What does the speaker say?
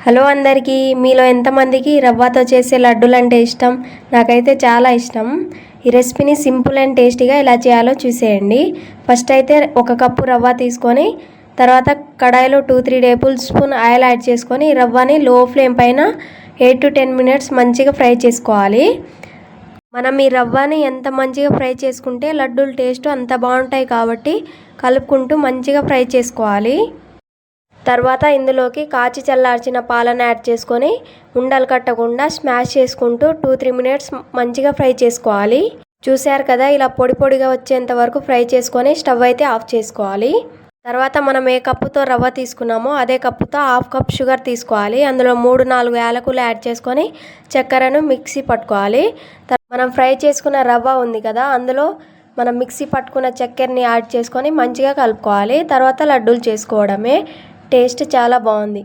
Hello అందరికీ, మీలో ఎంతమందికి రవ్వతో చేసే లడ్డూలు అంటే ఇష్టం? నాకైతే చాలా ఇష్టం. ఈ రెసిపీని సింపుల్ అండ్ టేస్టీగా ఎలా చేయాలో చూసేయండి. ఫస్ట్ అయితే ఒక కప్పు రవ్వ తీసుకొని తర్వాత కడాయిలో 2-3 టేబుల్ స్పూన్ ఆయిల్ యాడ్ చేసుకొని రవ్వని లో ఫ్లేమ్ పైన 8 to 10 minutes మంచిగా ఫ్రై చేసుకోవాలి. మనం ఈ రవ్వని ఎంత మంచిగా ఫ్రై చేసుకుంటే లడ్డూలు టేస్ట్ అంత బాగుంటాయి కాబట్టి కలుపుకుంటూ మంచిగా ఫ్రై చేసుకోవాలి. తర్వాత ఇందులోకి కాచి చల్లార్చిన పాలను యాడ్ చేసుకొని ఉండలు కట్టకుండా స్మాష్ చేసుకుంటూ 2-3 minutes మంచిగా ఫ్రై చేసుకోవాలి. చూశారు కదా, ఇలా పొడి పొడిగా వచ్చేంత వరకు ఫ్రై చేసుకొని స్టవ్ అయితే ఆఫ్ చేసుకోవాలి. తర్వాత మనం ఏ కప్పుతో రవ్వ తీసుకున్నామో అదే కప్పుతో 1/2 cup షుగర్ తీసుకోవాలి. అందులో 3-4 యాలకులు యాడ్ చేసుకొని చక్కెరను మిక్సీ పట్టుకోవాలి. మనం ఫ్రై చేసుకున్న రవ్వ ఉంది కదా, అందులో మనం మిక్సీ పట్టుకున్న చక్కెరని యాడ్ చేసుకొని మంచిగా కలుపుకోవాలి. తర్వాత లడ్డూలు చేసుకోవడమే. టేస్ట్ చాలా బాగుంది.